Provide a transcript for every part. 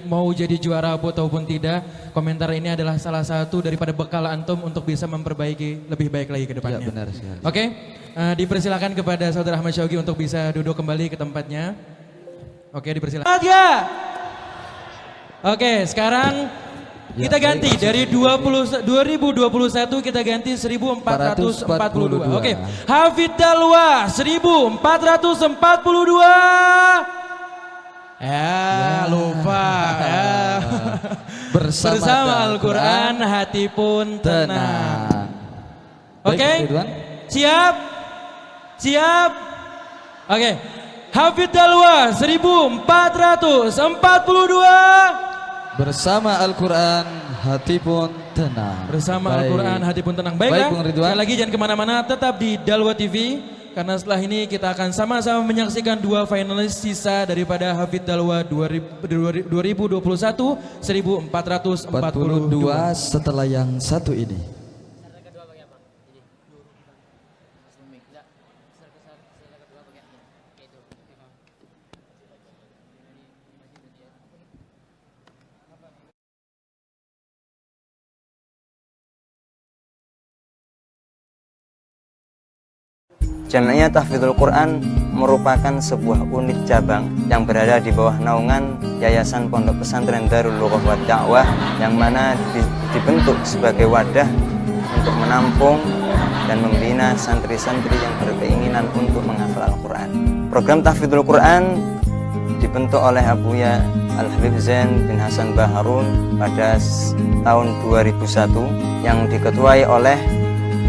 Mau jadi juara ataupun tidak, komentar ini adalah salah satu daripada bekal antum untuk bisa memperbaiki lebih baik lagi ke depannya. Ya, benar sekali. Oke, dipersilakan kepada Saudara Ahmad Syauqi untuk bisa duduk kembali ke tempatnya. Oke, dipersilakan. Oke, sekarang kita ganti dari 2021 kita ganti 1442. Oke, Hafid Dalwa 1442. Lupa. Bersama Al-Quran hati pun tenang. Oke, siap? Siap? Oke, Hafid Dalwa 1442. Bersama Al-Quran hati pun tenang. Bersama Al-Quran hati pun tenang. Baiklah, sekali lagi jangan kemana-mana, tetap di Dalwa TV. Karena setelah ini kita akan sama-sama menyaksikan dua finalis sisa daripada Hafid Dalwa 2021 1442 setelah yang satu ini. Jamiah Tahfidzul Quran merupakan sebuah unit cabang yang berada di bawah naungan Yayasan Pondok Pesantren Darul Lughah wa Da'wah, yang mana dibentuk sebagai wadah untuk menampung dan membina santri-santri yang berkeinginan untuk menghafal Al-Quran. Program Tahfidzul Quran dibentuk oleh Abuya Al-Habib Zain bin Hasan Baharun pada tahun 2001 yang diketuai oleh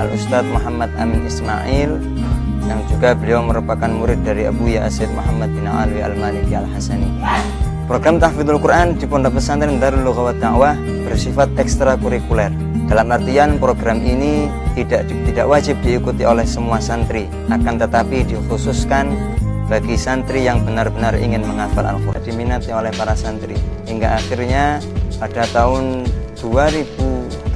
Al-Ustadz Muhammad Amin Ismail, yang juga beliau merupakan murid dari Abuya Asyid Muhammad bin Ali Al-Maliki Al-Hasani. Program Tahfidzul Quran di Pondok Pesantren Darul Lughah wa Da'wah bersifat ekstrakurikuler. Dalam artian program ini tidak wajib diikuti oleh semua santri, akan tetapi dikhususkan bagi santri yang benar-benar ingin menghafal Al-Quran, diminati oleh para santri. Hingga akhirnya pada tahun 2018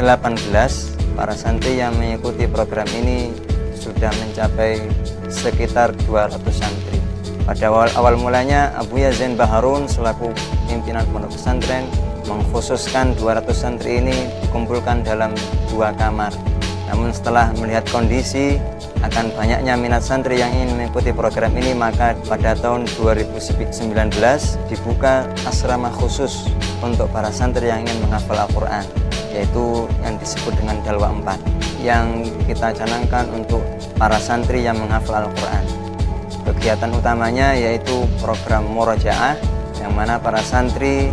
para santri yang mengikuti program ini sudah mencapai sekitar 200 santri. Pada awal mulanya Abuya Zain Baharun selaku pimpinan pondok pesantren mengkhususkan 200 santri ini dikumpulkan dalam 2 kamar. Namun setelah melihat kondisi akan banyaknya minat santri yang ingin mengikuti program ini, maka pada tahun 2019 dibuka asrama khusus untuk para santri yang ingin menghafal Al-Quran, yaitu yang disebut dengan Dalwa 4, yang kita canangkan untuk para santri yang menghafal Al-Quran. Kegiatan utamanya yaitu program murojaah, yang mana para santri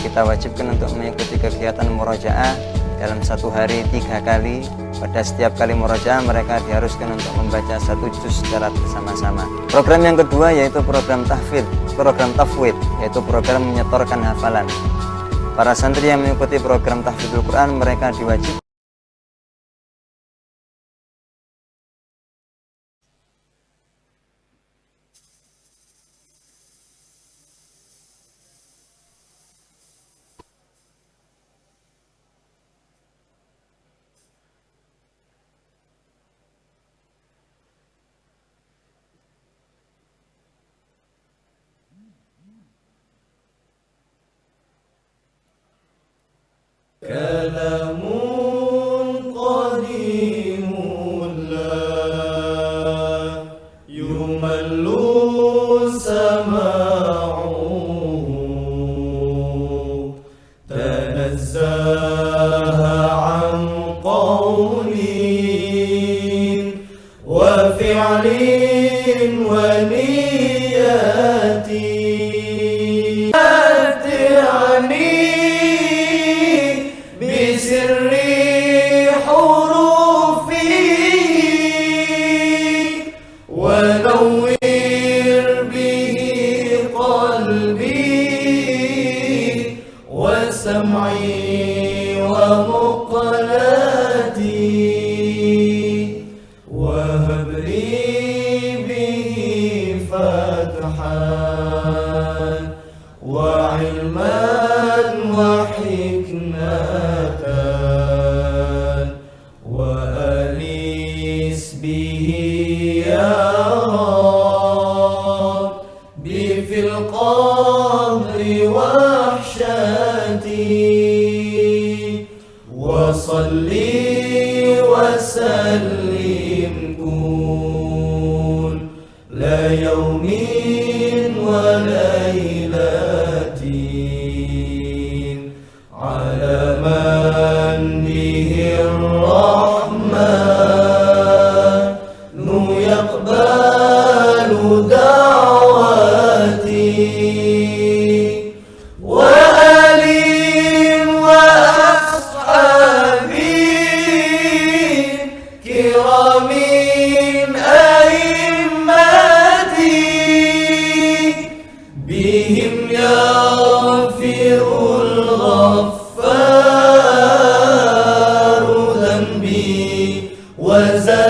kita wajibkan untuk mengikuti kegiatan murojaah dalam 1 hari 3 kali. Pada setiap kali murojaah mereka diharuskan untuk membaca 1 juz secara bersama-sama. Program yang kedua yaitu program tafwid, yaitu program menyetorkan hafalan. Para santri yang mengikuti program Tahfidzul Quran mereka diwajibkan kalamun qadimun la yumallu sama'u tanazzaha an qawlin wa fi'lin wa niyatin sirri hurufi wa nawwir bihi qalbi wa sam'i wa muqlati wa habli bihi fathan wa ilman wa hikmatan wa anis bihi ya Rabbi fil qadri wahsyati وصلي وسلم كل يوم وليلة على من به الرحمن يقبل دعوتي بهم يغفر الغفار ذنبي وزلتي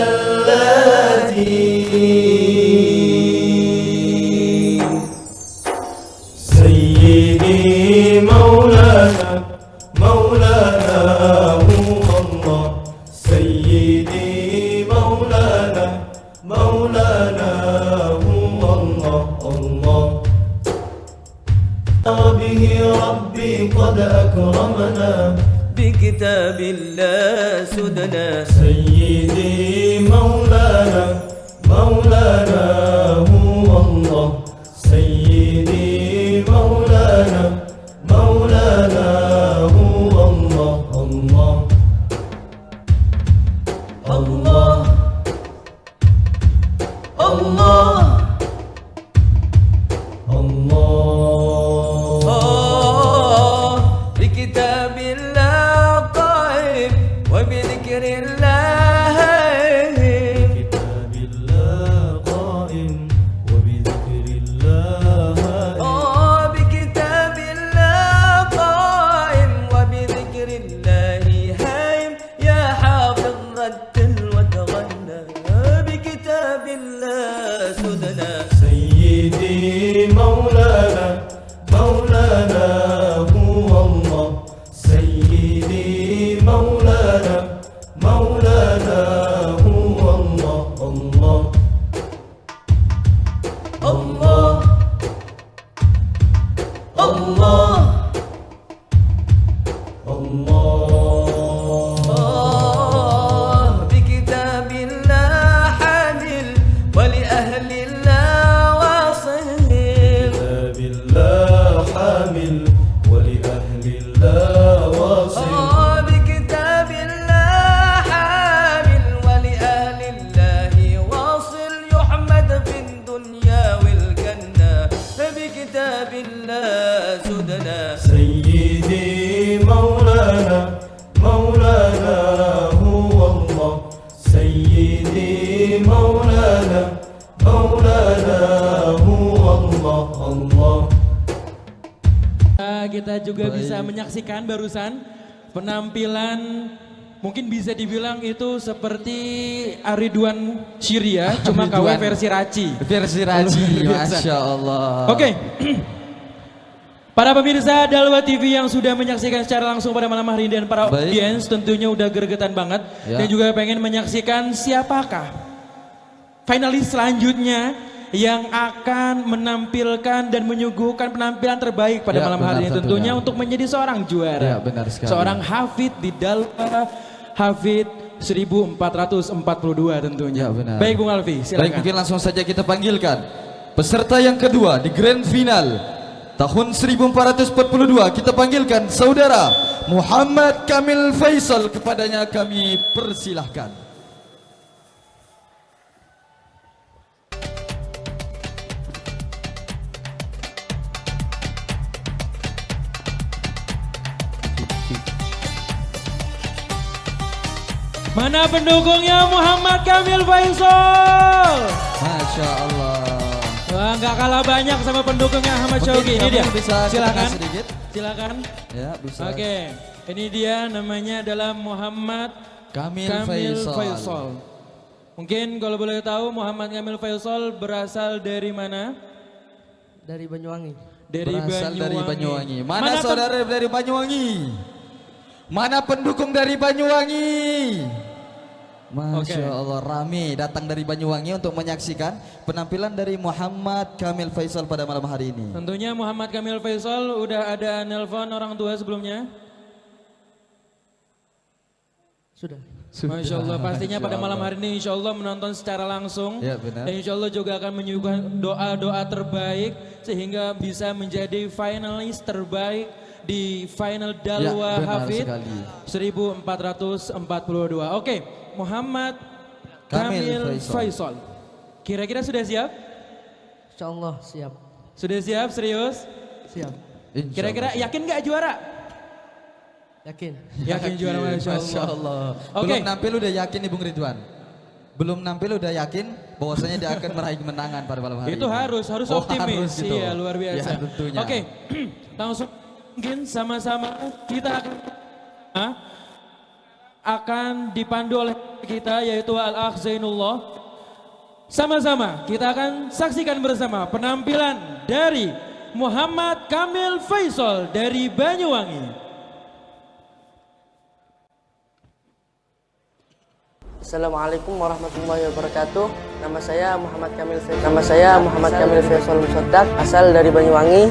سيدي مولانا مولانا هو الله سيدي مولانا مولانا هو الله الله به ربي قد أكرمنا بكتاب الله سدنا سيدي مولانا مولانا هو الله سيدي مولانا مولانا هو الله الله الله الله الله بكتاب الله قائم وبذكر الله كتاب الله قائم وبذكر الله بكتاب الله قائم وبذكر الله هايم يا حافظ رتل وتغنى بكتاب الله سدنا سيدي مولانا مولانا هو الله سيدي مولانا مولانا هو الله الله الله الله الله بكتاب الله حامل ولأهل الله واصل كتاب الله حامل ولأهل الله واصل بكتاب الله حامل ولأهل الله واصل يحمد في الدنيا والجنة بكتاب الله سدنا سيدي مولانا مولانا هو الله سيدي مولانا مولانا هو الله الله Kita juga bisa menyaksikan barusan penampilan mungkin bisa dibilang itu seperti Aridwan Syria, cuma KW versi Raci. Versi Raci, Masya Allah. Oke. Para pemirsa Dalwa TV yang sudah menyaksikan secara langsung pada malam hari ini dan para audiens tentunya udah gregetan banget. Dan juga pengen menyaksikan siapakah finalis selanjutnya yang akan menampilkan dan menyuguhkan penampilan terbaik pada malam hari ini tentunya untuk menjadi seorang juara. Benar sekali. Seorang hafid di Dalwa, hafid 1442 tentunya. Benar. Baik Bung Alfi, silakan. Baik, mungkin langsung saja kita panggilkan peserta yang kedua di Grand Final tahun 1442. Kita panggilkan saudara Muhammad Kamil Faisal, kepadanya kami persilahkan. Mana pendukungnya Muhammad Kamil Faisal? Masya Allah. Wah, nggak kalah banyak sama pendukungnya Ahmad Syauqi. Ini dia. Bisa Silakan. sedikit. Silakan. Ya, bisa. Oke, ini dia namanya adalah Muhammad Kamil Faisal. Faisal. Mungkin kalau boleh tahu Muhammad Kamil Faisal berasal dari mana? dari Banyuwangi. Berasal dari Banyuwangi. Mana saudara dari Banyuwangi? Mana pendukung dari Banyuwangi? Masya Allah, rame datang dari Banyuwangi untuk menyaksikan penampilan dari Muhammad Kamil Faisal pada malam hari ini. Tentunya Muhammad Kamil Faisal udah ada nelpon orang tua sebelumnya? Sudah. Masya Allah, pastinya pada malam hari ini insya Allah menonton secara langsung. Ya, benar. Dan insya Allah juga akan menyuguhkan doa-doa terbaik sehingga bisa menjadi finalis terbaik di final Dalwa benar Hafid sekali. 1442. Oke, Muhammad Kamil Faisal. Kira-kira sudah siap? Insya Allah siap. Sudah siap, serius? Siap. Insya Kira-kira Allah. yakin gak juara? Yakin. Yakin juara, Masya Allah. Oke. Belum nampil udah yakin nih Bung Ridwan? Belum nampil udah yakin bahwasanya dia akan meraih kemenangan pada malam hari Itu ini? harus Oh, optimis. harus gitu. Iya, luar biasa. Ya, tentunya. Oke, langsung mungkin sama-sama kita akan dipandu oleh kita yaitu Al-Akh Zainullah. Sama-sama kita akan saksikan bersama penampilan dari Muhammad Kamil Faisal dari Banyuwangi. Assalamualaikum warahmatullahi wabarakatuh. Nama saya Muhammad Kamil Faisal Musaddak, asal dari Banyuwangi.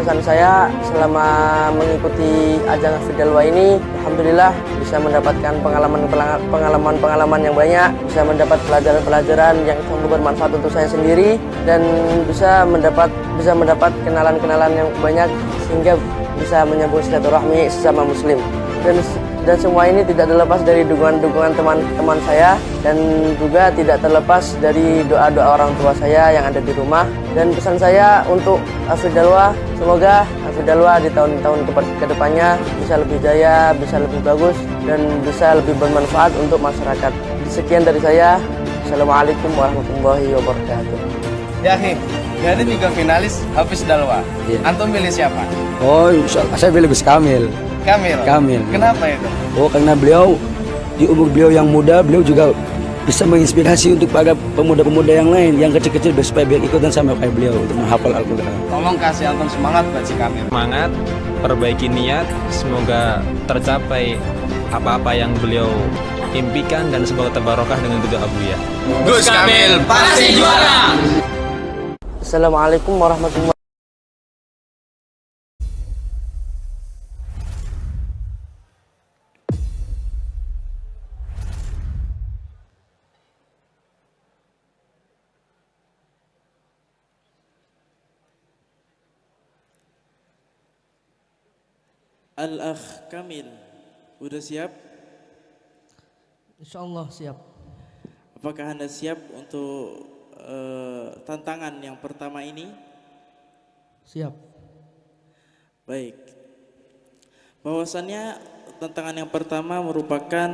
Kesan saya selama mengikuti ajang Hafid Dalwa ini, alhamdulillah bisa mendapatkan pengalaman yang banyak, bisa mendapat pelajaran-pelajaran yang sungguh bermanfaat untuk saya sendiri dan bisa mendapat kenalan-kenalan yang banyak sehingga bisa menyambung silaturahmi sesama muslim. Dan semua ini tidak terlepas dari dukungan-dukungan teman-teman saya dan juga tidak terlepas dari doa-doa orang tua saya yang ada di rumah. Dan pesan saya untuk Hafid Dalwa, semoga Hafid Dalwa di tahun-tahun ke depannya bisa lebih jaya, bisa lebih bagus dan bisa lebih bermanfaat untuk masyarakat. Sekian dari saya. Assalamualaikum warahmatullahi wabarakatuh. Ya, ini 3 finalis Hafiz Dalwa. Iya. Antum pilih siapa? Oh, saya pilih Gus Kamil. Kamil. Kenapa itu? Oh, karena beliau di umur beliau yang muda, beliau juga bisa menginspirasi untuk para pemuda-pemuda yang lain yang kecil-kecil supaya biar ikutan sama kayak beliau untuk menghafal Al-Quran. Tolong kasih antum semangat buat si Kamil. Semangat, perbaiki niat, semoga tercapai apa-apa yang beliau impikan dan semoga terbarokah dengan doa Abuya. Gus Kamil pasti juara. Assalamualaikum warahmatullahi wabarakatuh. Al-Akh Kamil, udah siap? Insya Allah siap. Apakah Anda siap untuk tantangan yang pertama ini? Siap. Baik. Bahwasannya tantangan yang pertama merupakan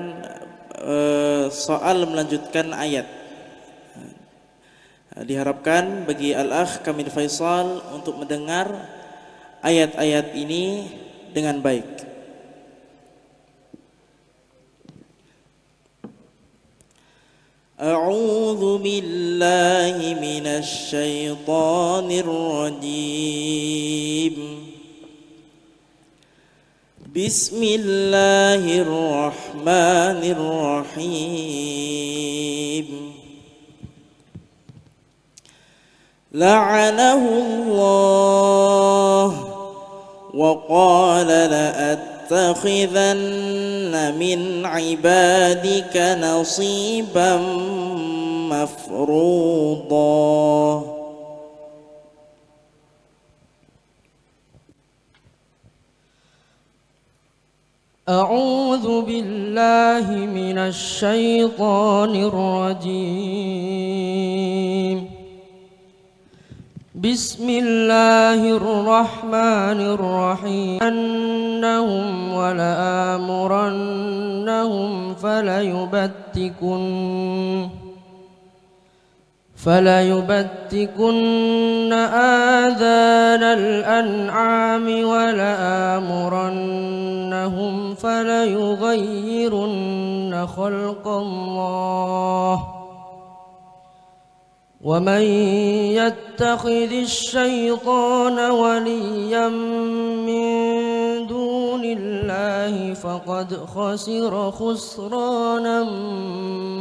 soal melanjutkan ayat. Diharapkan bagi Al-Akh Kamil Faisal untuk mendengar ayat-ayat ini dengan baik. A'udzu billahi minasy syaithanir rajim. Bismillahirrahmanirrahim. La'anahu Allah وقال لأتخذن من عبادك نصيبا مفروضا أعوذ بالله من الشيطان الرجيم. بسم الله الرحمن الرحيم. أنهم ولآمرنهم فليبتكن آذان الأنعام ولآمرنهم فليغيرن خلق الله ومن يتخذ الشيطان وليا من دون الله فقد خسر خسرانا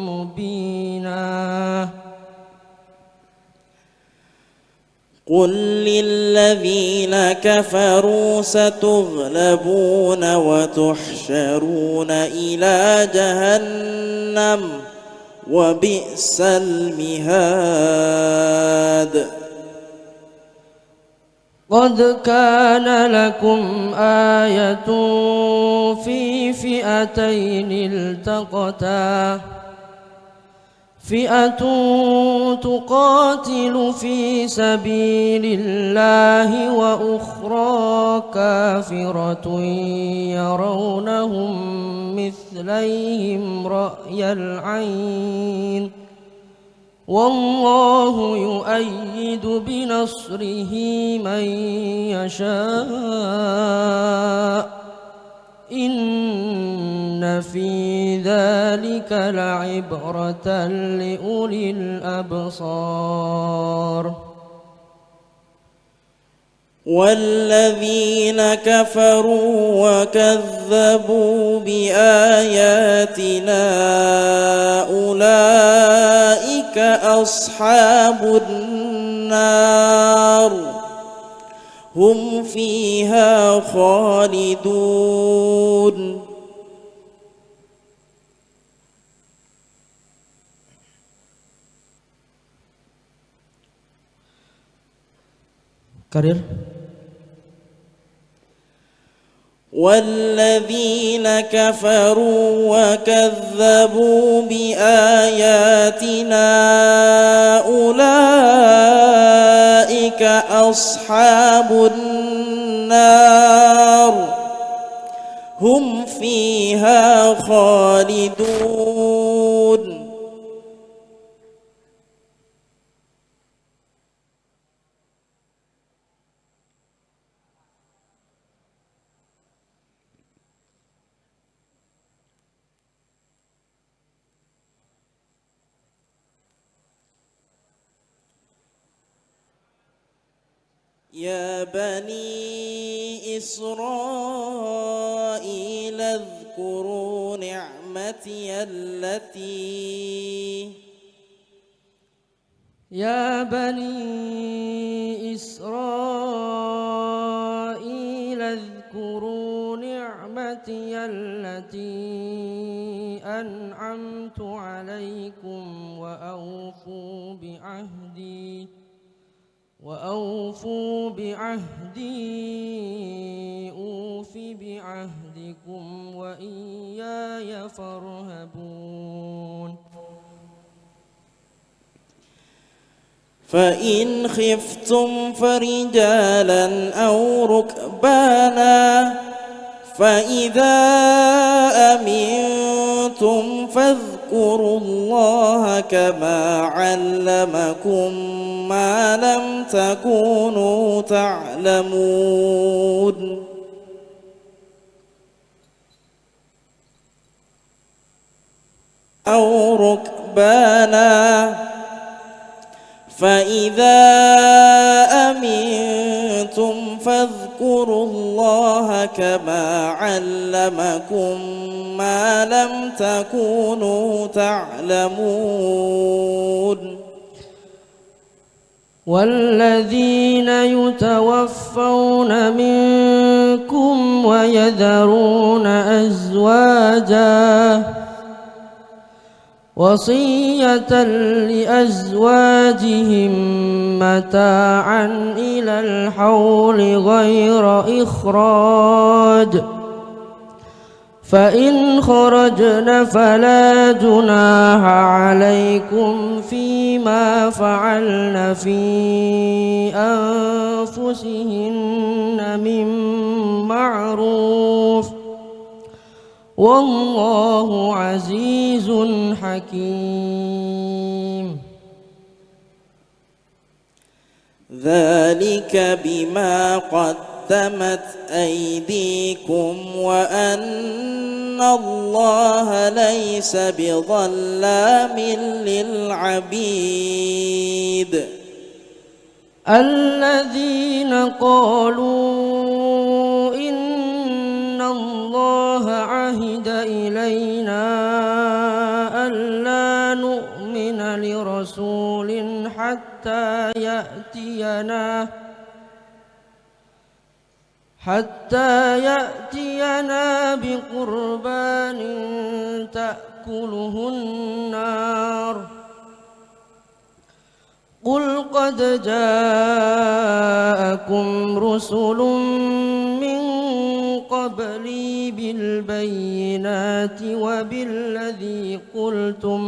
مبينا. قل للذين كفروا ستغلبون وتحشرون إلى جهنم وبئس المهاد. قد كان لكم آية في فئتين التقتا فئة تقاتل في سبيل الله وأخرى كافرة يرونهم مثليهم رأي العين والله يؤيد بنصره من يشاء إن في ذلك لعبرة لأولي الأبصار. والذين كفروا وكذبوا بآياتنا أولئك أصحاب النار هم فيها خالدون. Karir. والذين كفروا وكذبوا بآياتنا أولئك أصحاب النار هم فيها خالدون. يا بني إسرائيل اذكروا نعمتي التي يا بني إسرائيل اذكروا نعمتي التي أنعمت عليكم وأوفوا بعهدي أوف بعهدكم وإياي فارهبون. فإن خفتم فرجالا أو ركبانا فإذا أمنتم فاذكروا الله كما علمكم ما لم تكونوا تعلمون. أو ركبانا فإذا أمنتم فاذكروا الله كما علمكم ما لم تكونوا تعلمون. والذين يتوفون منكم ويذرون أزواجا وصية لأزواجهم متاعا إلى الحول غير إخراج فإن خرجن فلا جناح عليكم فيما فعلن في أنفسهن من معروف والله عزيز حكيم. ذلك بما قدمت أيديكم وأن الله ليس بظلام للعبيد. الذين قالوا إن الله عهد إلينا ألا نؤمن لرسول حتى يأتي يأتينا بقربان تأكله النار قل قد جاءكم رسل من قبلي بالبينات وبالذي قلتم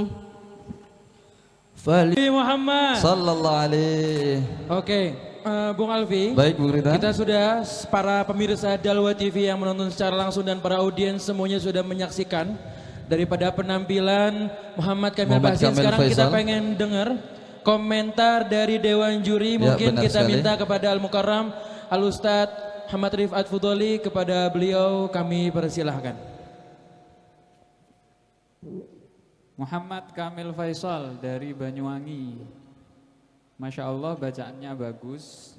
Muhammad sallallahu alaihi. Oke, Bung Alfi. Baik, Bung Ridwan. Kita sudah, para pemirsa Dalwa TV yang menonton secara langsung dan para audiens semuanya sudah menyaksikan daripada penampilan Muhammad Kamil Faisal. Sekarang kita pengen dengar komentar dari Dewan Juri. Mungkin kita minta kepada Al-Mukarram Al-Ustadz Muhammad Rifat Fudoli, kepada beliau kami persilahkan. Muhammad Kamil Faisal dari Banyuwangi. Masya Allah, bacaannya bagus,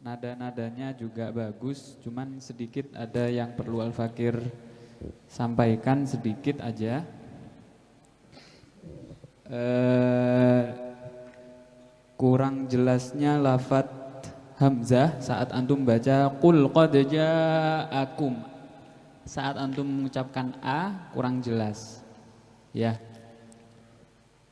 nada-nadanya juga bagus, cuman sedikit ada yang perlu Al-Fakir sampaikan sedikit aja. Kurang jelasnya lafadz Hamzah saat antum baca qul qad ja'akum. Saat antum mengucapkan A kurang jelas. Ya.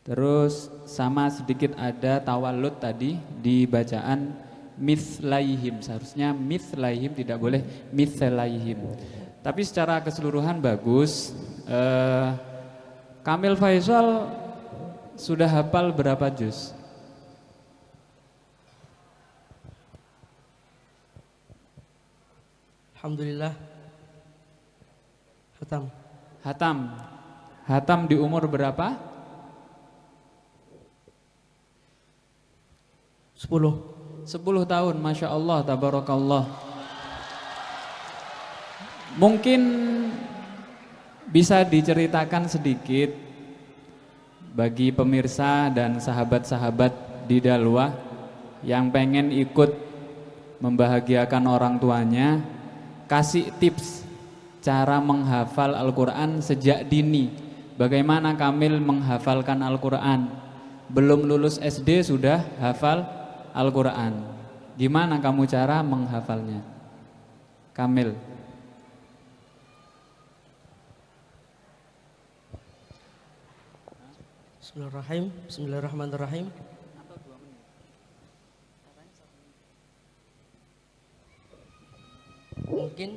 Terus sama sedikit ada tawalud tadi di bacaan mithlaihim. Seharusnya mithlaihim, tidak boleh mithlaihim. Tapi secara keseluruhan bagus. Kamil Faisal sudah hafal berapa juz? Alhamdulillah. Hatam di umur berapa? 10 tahun, Masya Allah, tabarakallah. Mungkin bisa diceritakan sedikit bagi pemirsa dan sahabat-sahabat di Dalwah yang pengen ikut membahagiakan orang tuanya, kasih tips cara menghafal Al-Quran sejak dini. Bagaimana Kamil menghafalkan Al-Quran? Belum lulus SD sudah hafal Al-Quran. Gimana kamu cara menghafalnya? Kamil. Bismillahirrahmanirrahim. Mungkin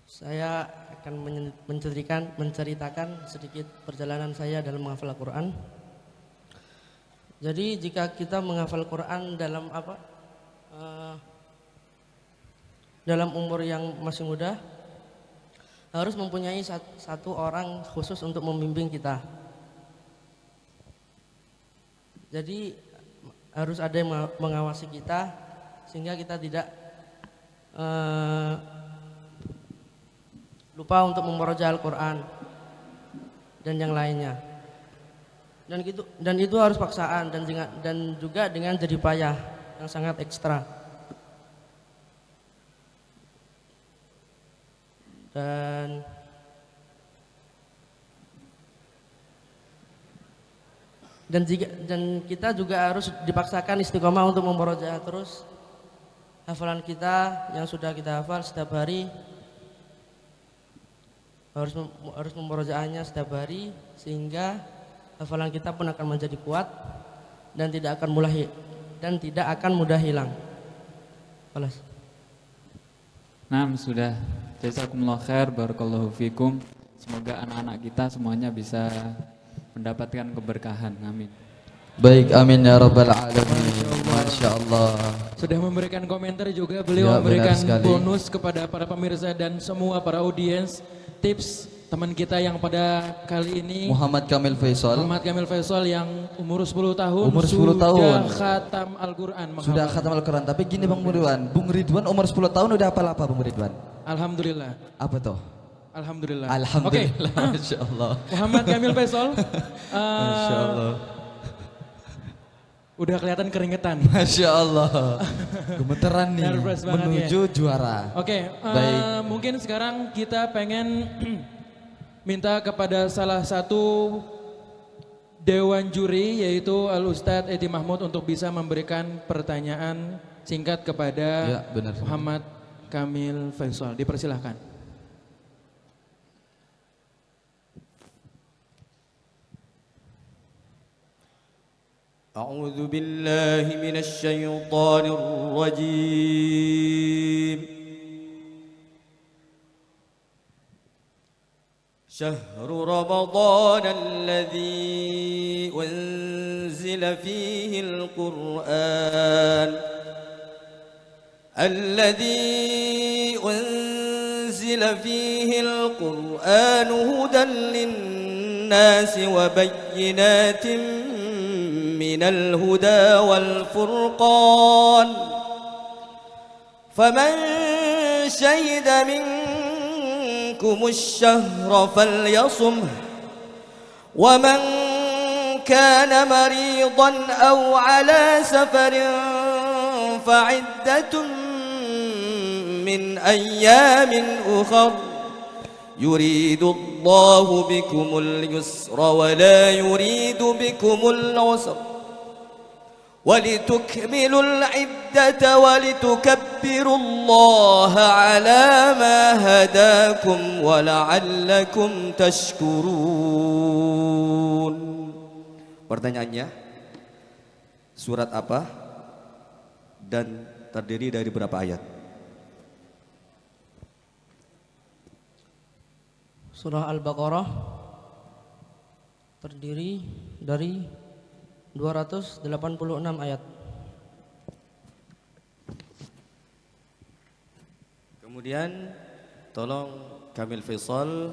saya akan menceritakan sedikit perjalanan saya dalam menghafal Al-Quran. Jadi jika kita menghafal Quran dalam dalam umur yang masih muda, harus mempunyai satu orang khusus untuk membimbing kita. Jadi harus ada yang mengawasi kita sehingga kita tidak lupa untuk membaca Al-Quran dan yang lainnya. Dan itu harus paksaan dan juga dengan jerih payah yang sangat ekstra. Dan kita juga harus dipaksakan istiqomah untuk membaca terus hafalan kita yang sudah kita hafal setiap hari. Harus membacaannya setiap hari sehingga hafalan kita pun akan menjadi kuat dan tidak akan mudah hilang. Balas. Nah, sudah. Jazakumullah khair, barakallahu fikum. Semoga anak-anak kita semuanya bisa mendapatkan keberkahan. Amin. Baik, amin ya rabbal alamin. Masya Allah. Sudah memberikan komentar juga, beliau memberikan bonus kepada para pemirsa dan semua para audiens, tips teman kita yang pada kali ini Muhammad Kamil Faisal yang umur 10 tahun sudah khatam Al-Quran. Sudah khatam Al-Quran. Tapi gini Bung Ridwan umur 10 tahun udah hafal apa Bung Ridwan? Alhamdulillah. Apa tuh? Alhamdulillah. Oke. Masya Allah. Muhammad Kamil Faisal. Masya Allah. Udah kelihatan keringetan. Masya Allah. Gemeteran nih menuju juara. Oke, mungkin sekarang kita pengen minta kepada salah satu Dewan Juri yaitu Al-Ustadz Edi Mahmud untuk bisa memberikan pertanyaan singkat kepada Muhammad Kamil Faisal. Dipersilahkan. أعوذ بالله من الشيطان الرجيم شهر رمضان الذي أنزل فيه القرآن هدى للناس وبينات من الهدى والفرقان فمن شهد منكم الشهر فليصمه ومن كان مريضا أو على سفر فعدة من أيام أخر يريد الله بكم اليسر ولا يريد بكم العسر ولتكملوا العدة ولتكبروا الله على ما هداكم ولعلكم تشكرون. Pertanyaannya, surat apa dan terdiri dari berapa ayat? Surah Al-Baqarah terdiri dari 286 ayat. Kemudian tolong Kamil Faisal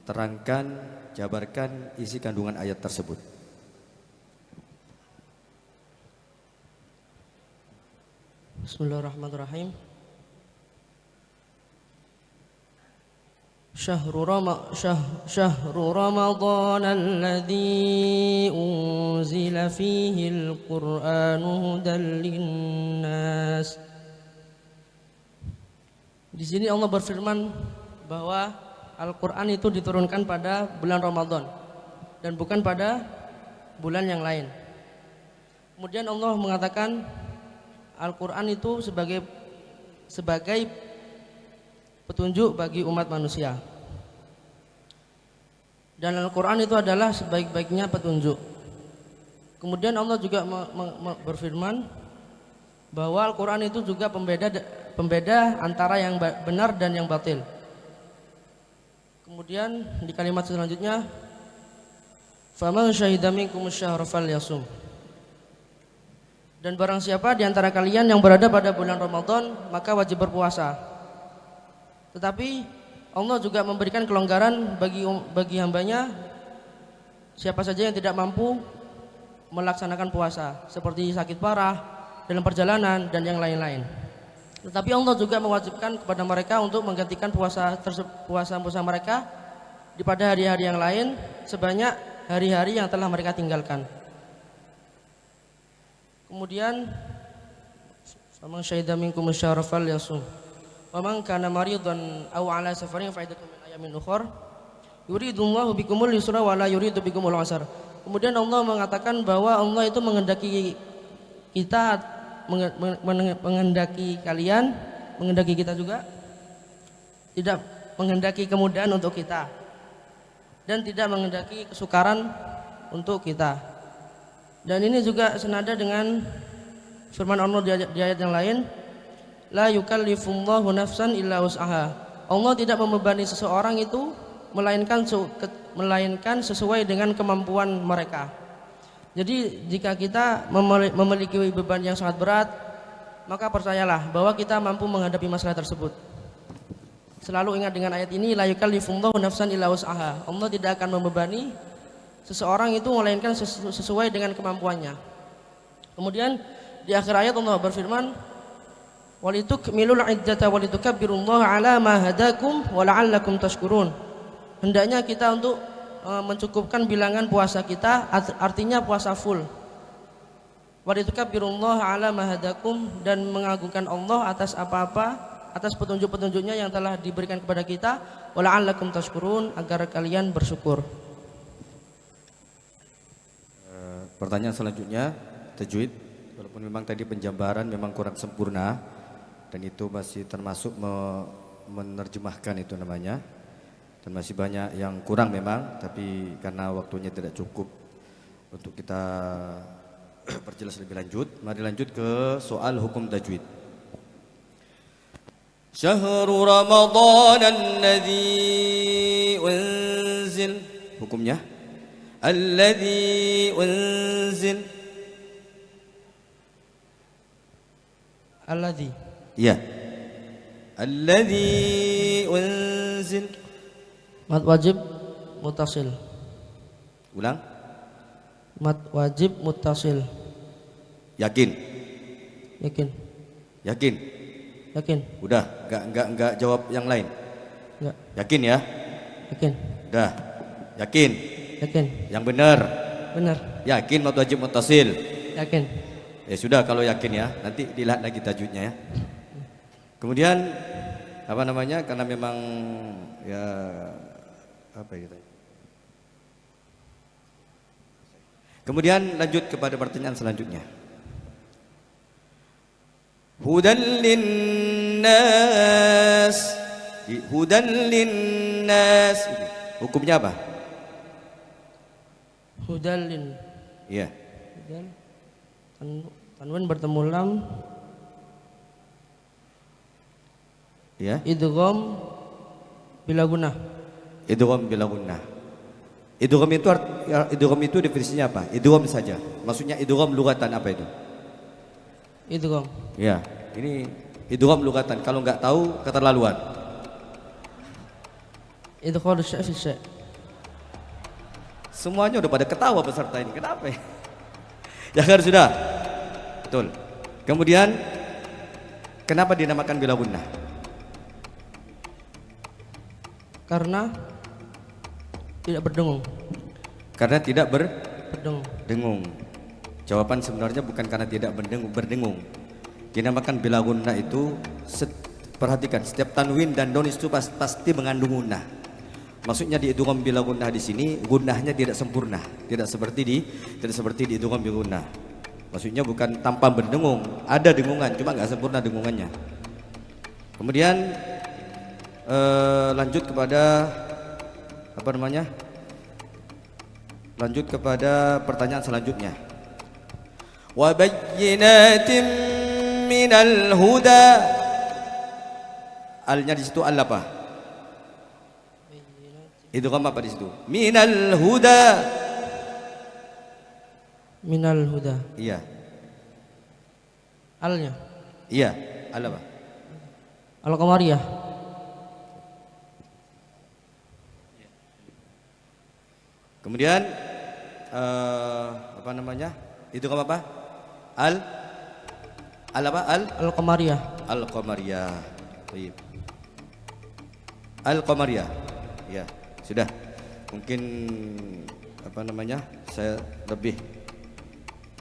terangkan, jabarkan isi kandungan ayat tersebut. Bismillahirrahmanirrahim. شهر رمضان الذي أنزل فيه القرآن هدى للناس. Di sini Allah berfirman bahwa Al-Quran itu diturunkan pada bulan Ramadan dan bukan pada bulan yang lain. Kemudian Allah mengatakan Al-Quran itu sebagai petunjuk bagi umat manusia. Dan Al-Quran itu adalah sebaik-baiknya petunjuk. Kemudian Allah juga berfirman bahwa Al-Quran itu juga pembeda antara yang benar dan yang batil. Kemudian di kalimat selanjutnya, faman syahida minkum asy-syahra falyasum. Dan barang siapa di antara kalian yang berada pada bulan Ramadan, maka wajib berpuasa. Tetapi Allah juga memberikan kelonggaran bagi hambanya siapa saja yang tidak mampu melaksanakan puasa, seperti sakit parah, dalam perjalanan dan yang lain-lain. Tetapi Allah juga mewajibkan kepada mereka untuk menggantikan puasa mereka pada hari-hari yang lain sebanyak hari-hari yang telah mereka tinggalkan. Kemudian faman syahida minkum asy-syahra falyasum. Wa man kana maridan aw ala safarin fa'iddatun min ayamin ukhra yuridullahu bikumul yusra wa la yuridu bikumul usra. Kemudian Allah mengatakan bahwa Allah itu menghendaki kita, menghendaki kalian, menghendaki kita juga, tidak menghendaki kemudahan untuk kita dan tidak menghendaki kesukaran untuk kita. Dan ini juga senada dengan firman Allah di ayat yang lain, la yukallifullahu nafsan illa wus'aha. Allah tidak membebani seseorang itu melainkan sesuai dengan kemampuan mereka. Jadi jika kita memiliki beban yang sangat berat, maka percayalah bahwa kita mampu menghadapi masalah tersebut. Selalu ingat dengan ayat ini, la yukallifullahu nafsan illa wus'aha. Allah tidak akan membebani seseorang itu melainkan sesuai dengan kemampuannya. Kemudian di akhir ayat Allah berfirman, walitukmilul iddata walitukabbirullaha ala ma hadakum wa la'allakum tashkurun. Hendaknya kita untuk mencukupkan bilangan puasa kita, artinya puasa full. Walitukabbirullaha ala ma hadakum, dan mengagungkan Allah atas atas petunjuk-petunjuknya yang telah diberikan kepada kita, wa la'allakum tashkurun, agar kalian bersyukur. Pertanyaan selanjutnya, tajwid. Walaupun memang tadi penjabaran memang kurang sempurna dan itu masih termasuk menerjemahkan itu namanya. Dan masih banyak yang kurang memang, tapi karena waktunya tidak cukup untuk kita perjelas lebih lanjut, mari lanjut ke soal hukum tajwid. Syahrul Ramadan alladzi unzil. Hukumnya alladzi unzil. Alladzi. Iya. Alladzi unzil. Mad wajib muttasil. Ulang. Mad wajib muttasil. Yakin? Yakin. Yakin? Yakin. Udah, enggak jawab yang lain. Enggak. Yakin ya? Yakin. Udah. Yakin? Yakin. Yang benar. Benar. Yakin mad wajib muttasil. Yakin. Ya sudah kalau yakin ya, nanti dilihat lagi tajwidnya ya. Kemudian apa namanya? Karena memang ya apa gitu. Kemudian lanjut kepada pertanyaan selanjutnya. Hudan linnas. Hudan linnas. Hukumnya apa? Hudalin. Iya. Hudal. Tanwin bertemu lam. Ya. Idgham bila gunnah. Idgham bila gunnah. Idgham itu definisinya apa? Idgham saja. Maksudnya idgham lugatan apa itu? Idgham. Ya, ini idgham lugatan. Kalau nggak tahu keterlaluan. Idkhal syai' fi syai'. Semuanya udah pada ketawa peserta ini. Kenapa ya? Ya kan sudah. Betul. Kemudian kenapa dinamakan bila gunnah? Karena tidak berdengung. Karena tidak Berdengung. berdengung. Jawaban sebenarnya bukan karena tidak berdengung. Dinamakan bila gunnah itu perhatikan setiap tanwin dan donis itu pasti mengandung gunnah. Maksudnya di idgham bila gunnah di sini gunnahnya tidak sempurna, tidak seperti di idgham bila gunnah. Maksudnya bukan tanpa berdengung, ada dengungan, cuma nggak sempurna dengungannya. Kemudian lanjut kepada apa namanya? Lanjut kepada pertanyaan selanjutnya. Wa bayyinatin minal huda. Alnya di situ al apa? Idgham apa di situ? Minal huda. Minal huda. Iya. Alnya. Iya, al apa? Al-Qamariyah. Kemudian apa namanya? Idgham apa? Al apa? Al-Qamariyah. Al-Qamariyah. Baik. Al-Qamariyah. Ya, sudah. Mungkin apa namanya? Saya lebih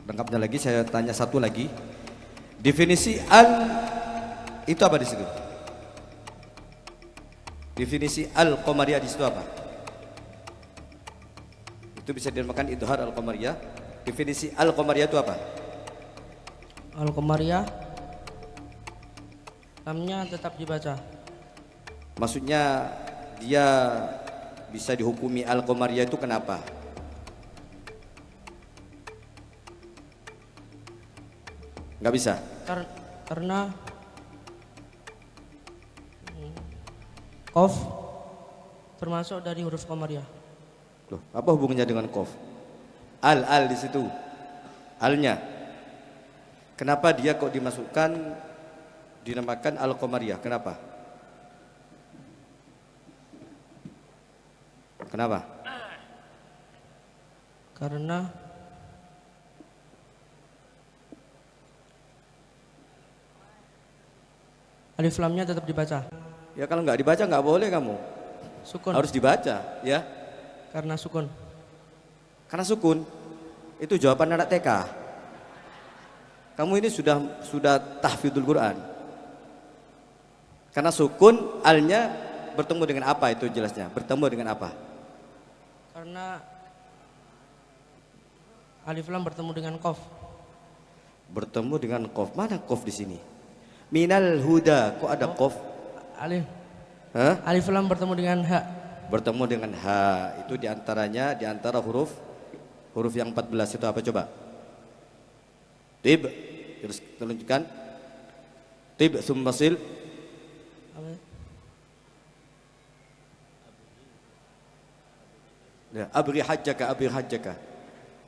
lengkapnya lagi saya tanya satu lagi. Definisi al itu apa di situ? Definisi Al-Qamariyah di situ apa? Itu bisa dinamakan idhar Al-Qamariyah. Definisi Al-Qamariyah itu apa? Al-Qamariyah lamnya tetap dibaca. Maksudnya dia bisa dihukumi Al-Qamariyah itu kenapa? Nggak bisa? Karena Qaf termasuk dari huruf Qamariyah. Loh, apa hubungannya dengan qaf? Al di situ. Alnya. Kenapa dia kok dimasukkan dinamakan Al-Qamariyah? Kenapa? Kenapa? Karena alif lamnya tetap dibaca. Ya kalau nggak dibaca nggak boleh kamu. Sukun. Harus dibaca, ya. Karena sukun. Karena sukun. Itu jawaban anak TK. Kamu ini sudah tahfidzul Quran. Karena sukun alnya bertemu dengan apa itu jelasnya? Bertemu dengan apa? Karena Alif lam bertemu dengan qaf. Bertemu dengan qaf. Mana qaf di sini? Minal huda. Kok ada qaf? Alif. Hah? Alif lam bertemu dengan ha. Bertemu dengan ha. Itu diantaranya, diantara huruf yang 14 itu apa coba? Tib. Terus tunjukkan. Tib summa sil. Ya, abri hajjaka, abri hajjaka.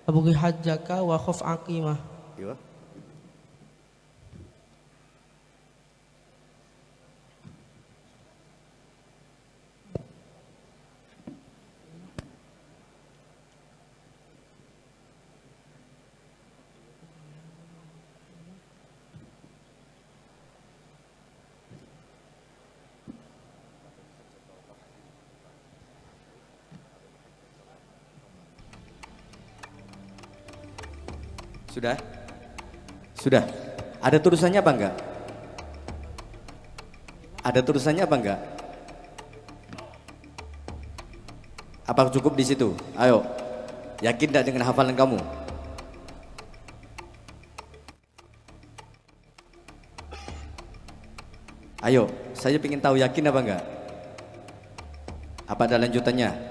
Abughi hajjaka wa khuf aqimah. Iya. Sudah? Sudah. Ada tulisannya apa enggak? Ada tulisannya apa enggak? Apa cukup di situ? Ayo. Yakin enggak dengan hafalan kamu? Ayo, saya ingin tahu yakin apa enggak? Apa ada lanjutannya?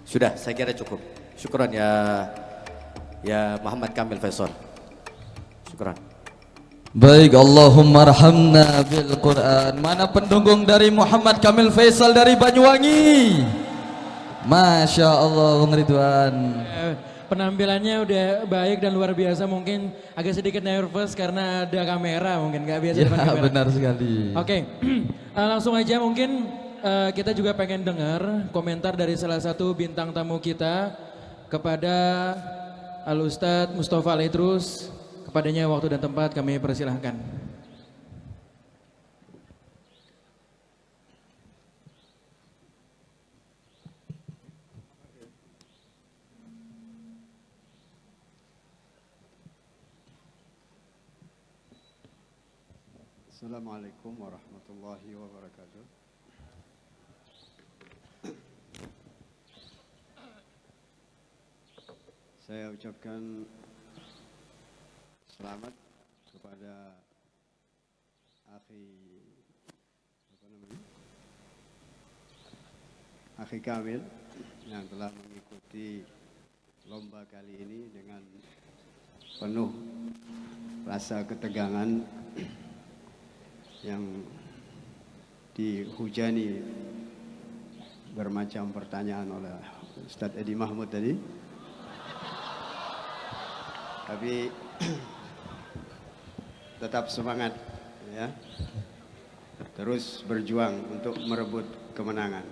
Sudah, saya kira cukup. Syukran ya Muhammad Kamil Faisal. Syukran. Baik, Allahumma arhamna bil Quran. Mana pendukung dari Muhammad Kamil Faisal dari Banyuwangi? Masya Allah, Bung Ridwan. Penampilannya udah baik dan luar biasa, mungkin agak sedikit nervous karena ada kamera, mungkin nggak biasa depan kamera. Benar sekali. Oke, langsung aja mungkin kita juga pengen dengar komentar dari salah satu bintang tamu kita kepada Al-Ustadz Mustafa Al-Idrus. Kepadanya waktu dan tempat kami persilahkan. Assalamualaikum warahmatullahi wabarakatuh. Saya ucapkan selamat kepada Akhi Kamil yang telah mengikuti lomba kali ini dengan penuh rasa ketegangan yang dihujani bermacam pertanyaan oleh Ustadz Edi Mahmud tadi. Tapi tetap semangat ya. Terus berjuang untuk merebut kemenangan.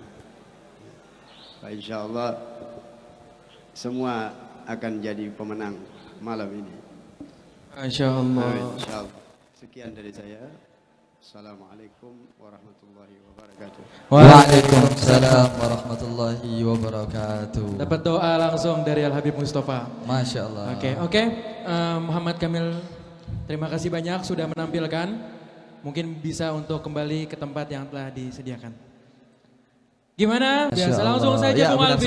Insyaallah semua akan jadi pemenang malam ini. Insyaallah. Insyaallah. Sekian dari saya. Assalamualaikum warahmatullahi wabarakatuh. Waalaikumsalam warahmatullahi wabarakatuh. Dapat doa langsung dari Al-Habib Mustafa. Masya Allah. Oke. Muhammad Kamil, terima kasih banyak sudah menampilkan. Mungkin bisa untuk kembali ke tempat yang telah disediakan. Gimana? Biasa langsung saja Bung Alfi.